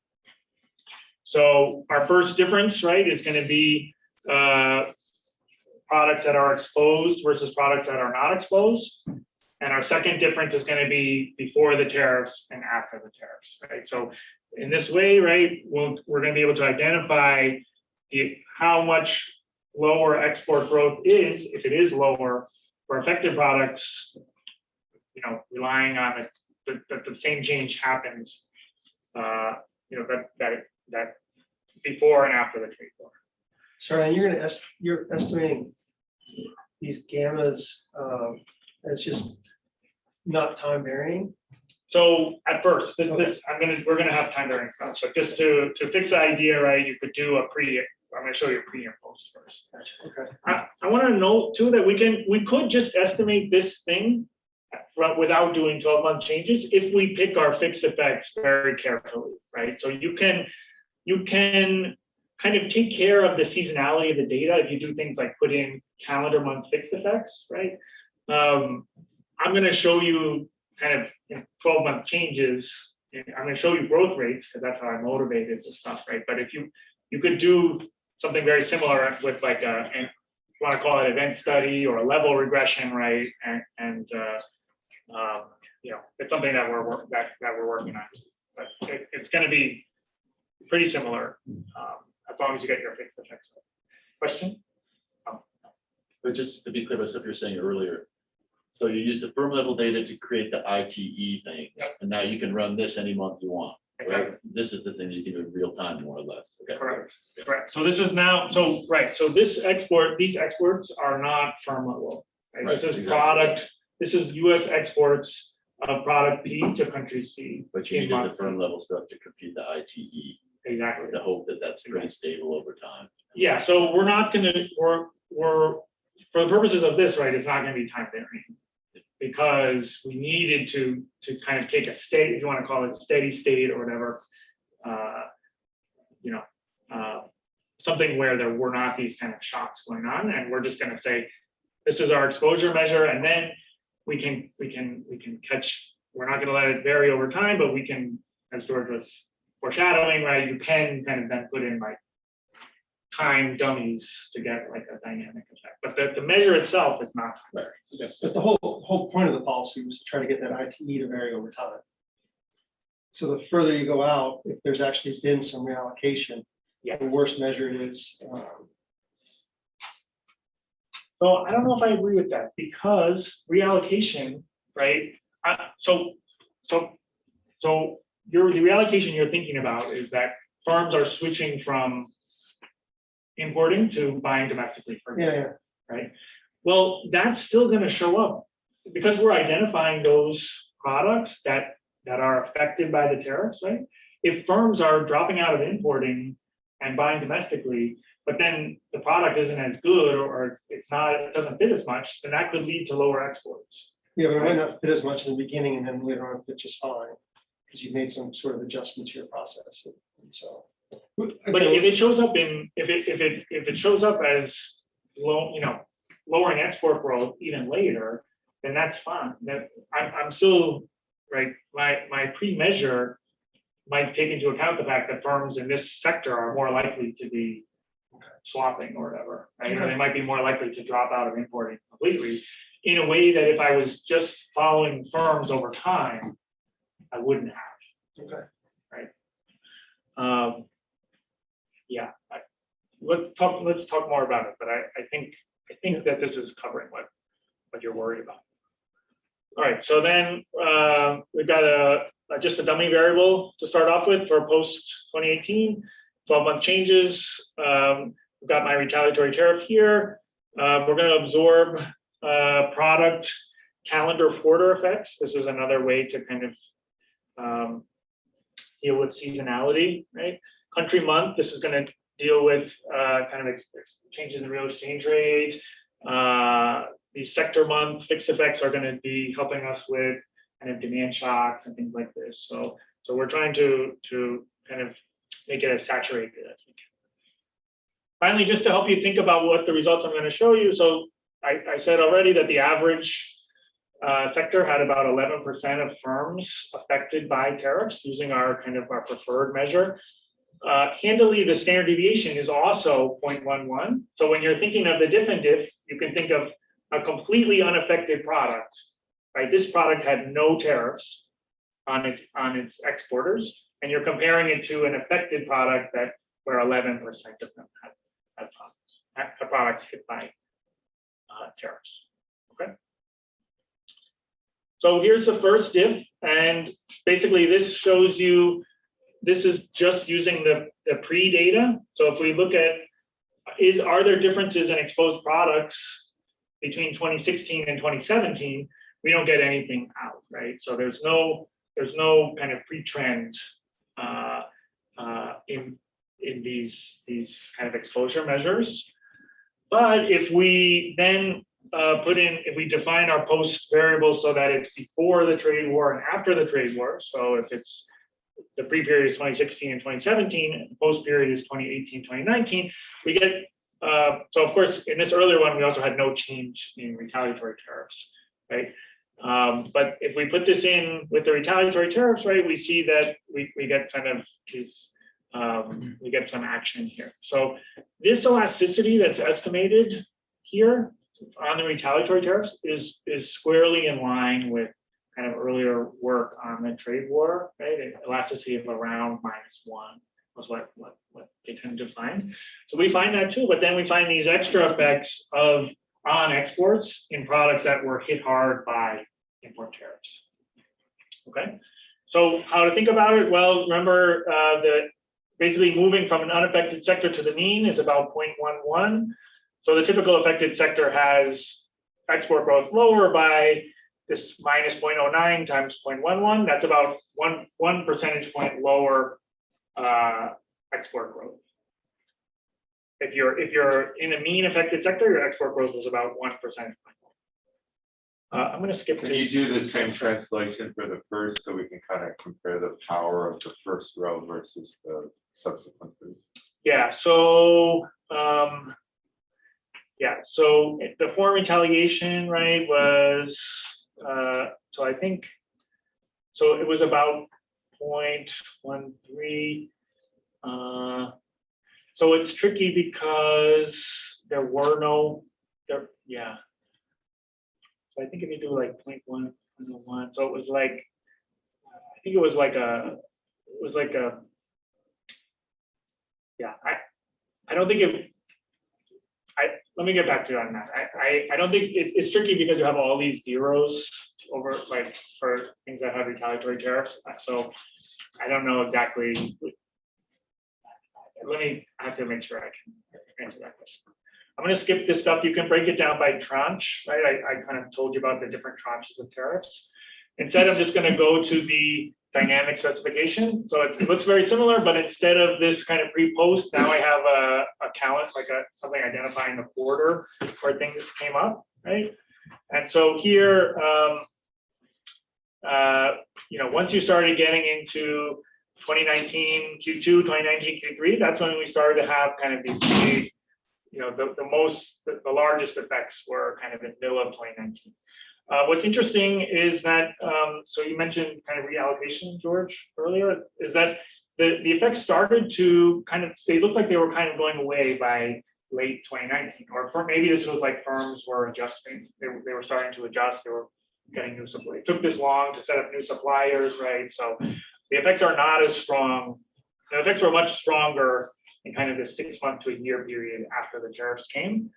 So our first difference, right, is going to be products that are exposed versus products that are not exposed. And our second difference is going to be before the tariffs and after the tariffs, right? So in this way, right, we're going to be able to identify how much lower export growth is, if it is lower, for affected products, you know, relying on it, that the same change happens, you know, that before and after the trade war. Sorry, and you're estimating these gammas as just not time varying? So at first, we're gonna have time varying stuff, but just to fix the idea, right, you could do I'm gonna show you a pre and post first. Okay. I want to note too that we could just estimate this thing without doing 12-month changes if we pick our fixed effects very carefully, right? So you can kind of take care of the seasonality of the data if you do things like put in calendar month fixed effects, right? I'm going to show you kind of 12-month changes. I'm going to show you growth rates because that's how I motivated this stuff, right? But if you could do something very similar with like if you want to call it event study or a level regression, right? And you know, it's something that we're working on. But it's going to be pretty similar as long as you get your fixed effects. Question? But just to be clear about stuff you were saying earlier, so you use the firm level data to create the ITE thing, Yep. and now you can run this any month you want. Right? Exactly. This is the thing you can do in real time, more or less. Okay. Correct. Correct. So this is now, so right. So these exports are not firm level. Right? Right, This is exactly. product. This is U.S. exports of product P to country C. But you in needed the month firm P. level stuff to compute the ITE, Exactly. the hope that that's pretty stable over time. Yeah. So we're not going to. We're for the purposes of this, right? It's not going to be time varying because we needed to kind of take a state, if you want to call it steady state or whatever. You know, something where there were not these kind of shocks going on, and we're just going to say this is our exposure measure, and then we can catch. We're not going to let it vary over time, but we can, as George was foreshadowing, right? You can kind of then put in like time dummies to get like a dynamic effect, but the measure itself is not time varying. But the whole point of the policy was to try to get that ITE to vary over time. So the further you go out, if there's actually been some reallocation, Yeah. the worse measure it is. So I don't know if I agree with that because reallocation, right? So the reallocation you're thinking about is that firms are switching from importing to buying domestically, for example, Yeah. right? Well, that's still going to show up because we're identifying those products that are affected by the tariffs, right? If firms are dropping out of importing and buying domestically, but then the product isn't as good or it doesn't fit as much, then that could lead to lower exports. Yeah, but it might not fit as much in the beginning and then later on fit just fine because you've made some sort of adjustment to your process. And so. But if it shows up if it shows up as low, you know, lowering export growth even later, then that's fine. I'm still right. My pre-measure might take into account the fact that firms in this sector are more likely to be swapping or whatever, right? Or they might be more likely to drop out of importing completely in a way that if I was just following firms over time, I wouldn't have. Okay. Right. Yeah. Let's talk more about it, but I think that this is covering what you're worried about. All right. So then we've got just a dummy variable to start off with for post 2018, 12-month changes. We've got my retaliatory tariff here. We're going to absorb product calendar quarter effects. This is another way to kind of deal with seasonality, right? Country month, this is going to deal with kind of changes in the real exchange rate, these sector month fixed effects are going to be helping us with kind of demand shocks and things like this. So we're trying to kind of make it as saturated as we can. Finally, just to help you think about what the results I'm going to show you. So I said already that the average sector had about 11% of firms affected by tariffs using our preferred measure. Handily, the standard deviation is also 0.11. So when you're thinking of the diff and diff, you can think of a completely unaffected product, right? This product had no tariffs on its exporters, and you're comparing it to an affected product that where 11% of them had products hit by tariffs. Okay. So here's the first diff, and basically this shows you. This is just using the pre-data. So if we look at, are there differences in exposed products between 2016 and 2017? We don't get anything out, right? So there's no kind of pre-trend in these kind of exposure measures. But if we then if we define our post variables so that it's before the trade war and after the trade war, so if it's the pre-period is 2016 and 2017, and the post-period is 2018, 2019, we get, so of course, in this earlier one, we also had no change in retaliatory tariffs, right? But if we put this in with the retaliatory tariffs, right, we see that we get kind of these, we get some action here. So this elasticity that's estimated here on the retaliatory tariffs is squarely in line with kind of earlier work on the trade war, right? An elasticity of around -1 was what they tend to find. So we find that too, but then we find these extra effects on exports in products that were hit hard by import tariffs. Okay, so how to think about it? Well, remember that basically moving from an unaffected sector to the mean is about 0.11. So the typical affected sector has export growth lower by this -0.09 times 0.11, that's about one percentage point lower export growth. If you're in a mean affected sector, your export growth is about 1 percentage point. I'm going to skip Can this. you do the same translation for the first so we can kind of compare the power of the first row versus the subsequent rows? Yeah, so so the foreign retaliation, right, was so I think so it was about 0.13. So it's tricky because there were no there. Yeah. So I think if you do like 0.1, so it was like I think it was like a yeah. I don't think it. Let me get back to you on that. I don't think it's tricky because you have all these zeros over like for things that have retaliatory tariffs. So I don't know exactly. I have to make sure I can answer that question. I'm going to skip this stuff. You can break it down by tranche, right? I kind of told you about the different tranches of tariffs. Instead, I'm just going to go to the dynamic specification. So it looks very similar, but instead of this kind of pre-post, now I have a count, like something identifying the quarter where things came up, right? And so here, once you started getting into 2019 Q2, 2019 Q3, that's when we started to have kind of these big, the largest effects were kind of in the middle of 2019. What's interesting is that, so you mentioned kind of reallocation, George, earlier, is that the effects started to kind of, they looked like they were kind of going away by late 2019, or maybe this was like firms were adjusting, they were starting to adjust, they were getting new supply. It took this long to set up new suppliers, right? So the effects are not as strong. The effects were much stronger in kind of the 6 month to a year period after the tariffs came.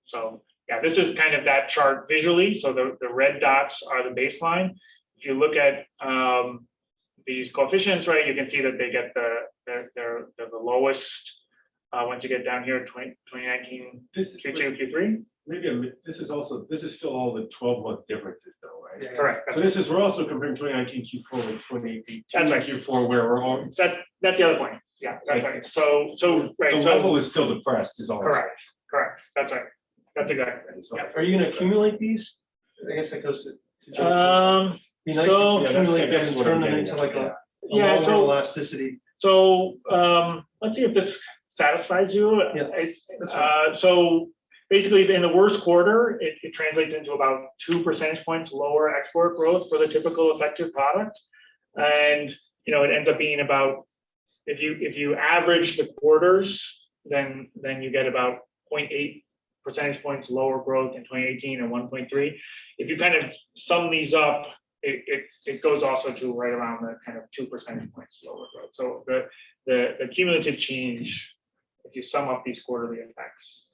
So yeah, this is kind of that chart visually. So the red dots are the baseline. If you look at these coefficients, right, you can see that they get they're the lowest once you get down here, 2019 Q2, Q3. Maybe this is still all the 12-month differences though, right? Yeah. Correct. So we're also comparing 2019 Q4 with 2018 That's right. Q4 where we're all. That's the other point. Yeah, that's right. So right. The So level is still depressed is all. correct. That's right. That's exactly. Right. Are you gonna accumulate these? I guess that goes to. Yeah. Be nice So- to Yeah, accumulate that's them and what turn I'm them getting into at, like yeah. a Yeah, longer so- elasticity. So let's see if this satisfies you. Yeah, that's So basically, in the worst quarter, it translates into about 2 percentage points lower export growth for the typical effective product. And, it ends up being about, if you average the quarters, then you get about 0.8 percentage points lower growth in 2018 and 1.3. If you kind of sum these up, it goes also to right around the kind of 2 percentage points lower growth. So the cumulative change, if you sum up these quarterly effects,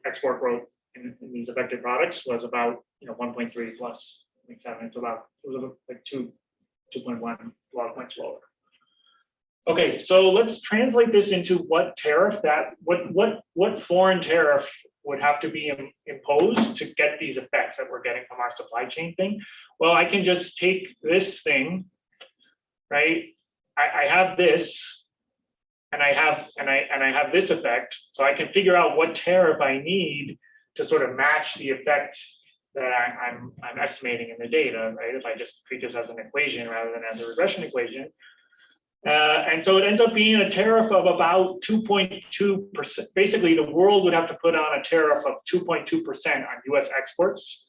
export growth in these affected products was about 1.3 plus 0.7. It's about, it was about like 2.1 points lower. Okay, so let's translate this into what tariff what foreign tariff would have to be imposed to get these effects that we're getting from our supply chain thing. Well, I can just take this thing, right? I have this, and I have this effect, so I can figure out what tariff I need to sort of match the effect that I'm estimating in the data, right? If I just treat this as an equation rather than as a regression equation. And so it ends up being a tariff of about 2.2%. Basically, the world would have to put on a tariff of 2.2% on US exports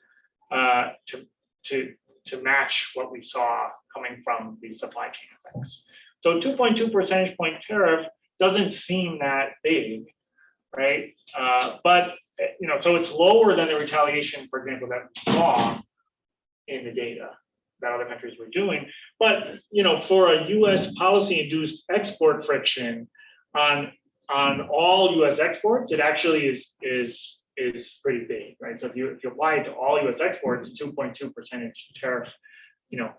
to match what we saw coming from these supply chain effects. So 2.2 percentage point tariff doesn't seem that big, right? But so it's lower than the retaliation, for example, that we saw in the data that other countries were doing. But for a U.S. policy-induced export friction on all U.S. exports, it actually is pretty big, right? So if you apply it to all U.S. exports, 2.2 percentage tariff,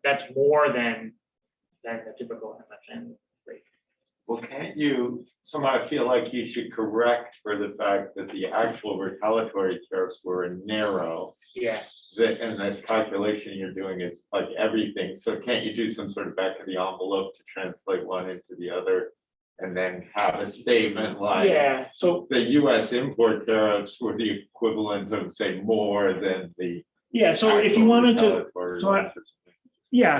that's more than the typical MFN rate. Well, can't you somehow feel like you should correct for the fact that the actual retaliatory tariffs were narrow? Yeah. And this calculation you're doing is like everything. So can't you do some sort of back of the envelope to translate one into the other? And then have a statement like, Yeah. So the US import tariffs were the equivalent of, say, more than the. yeah. So if you wanted to,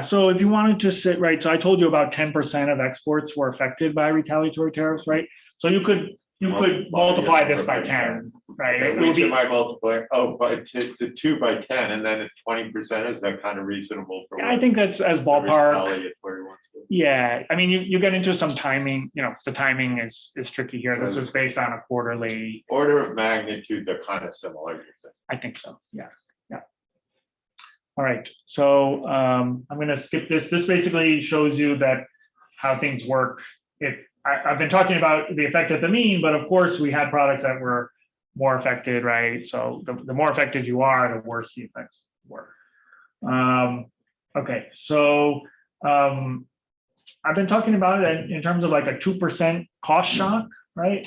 so if you wanted to sit right, so I told you about 10% of exports were affected by retaliatory tariffs, right? So you could multiply this by 10, right? It would be, by multiplying, by the 2 by 10, and then at 20%, is that kind of reasonable for? I think that's as the ballpark. retaliatory ones do? Yeah, I mean, you get into some timing, the timing is tricky here. This is based on a quarterly. Order of magnitude, they're kind of similar, you think? I think so, yeah. All right, so I'm gonna skip this. This basically shows you that how things work. I've been talking about the effects at the mean, but of course we had products that were more affected, right? So the more affected you are, the worse the effects were. Okay, so I've been talking about it in terms of like a 2% cost shock, right?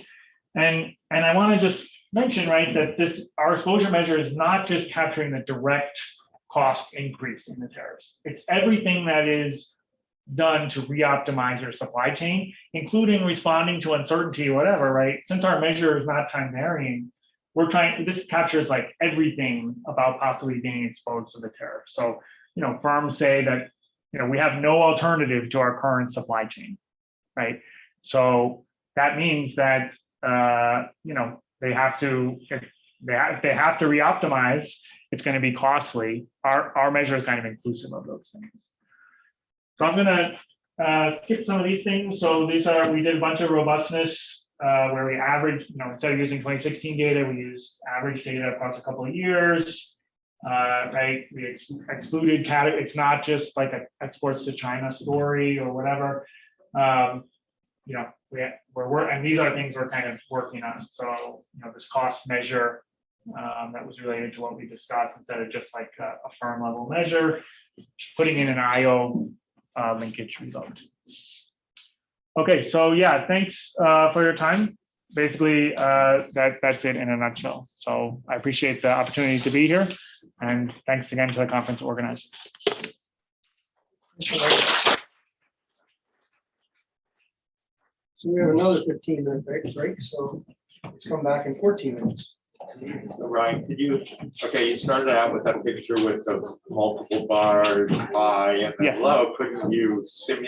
And I want to just mention, right, that our exposure measure is not just capturing the direct cost increase in the tariffs. It's everything that is done to re-optimize your supply chain, including responding to uncertainty or whatever, right? Since our measure is not time varying, this captures like everything about possibly being exposed to the tariff. So, firms say that, we have no alternative to our current supply chain, right? So that means that, they have to, if they have to re-optimize, it's going to be costly. Our measure is kind of inclusive of those things. So I'm going to skip some of these things. So we did a bunch of robustness where we averaged, instead of using 2016 data, we used average data across a couple of years, right? We excluded it's not just like an exports to China story or whatever. And these are things we're kind of working on. So, this cost measure that was related to what we discussed instead of just like a firm level measure, putting in an IO linkage result. Okay, so yeah, thanks for your time. Basically, that's it in a nutshell. So I appreciate the opportunity to be here, and thanks again to the conference organizers. So we have another 15-minute break, so let's come back in 14 minutes. So Ryan, could you, okay, you started out with that picture with the multiple bars, high and then Yes. low. Couldn't you simulate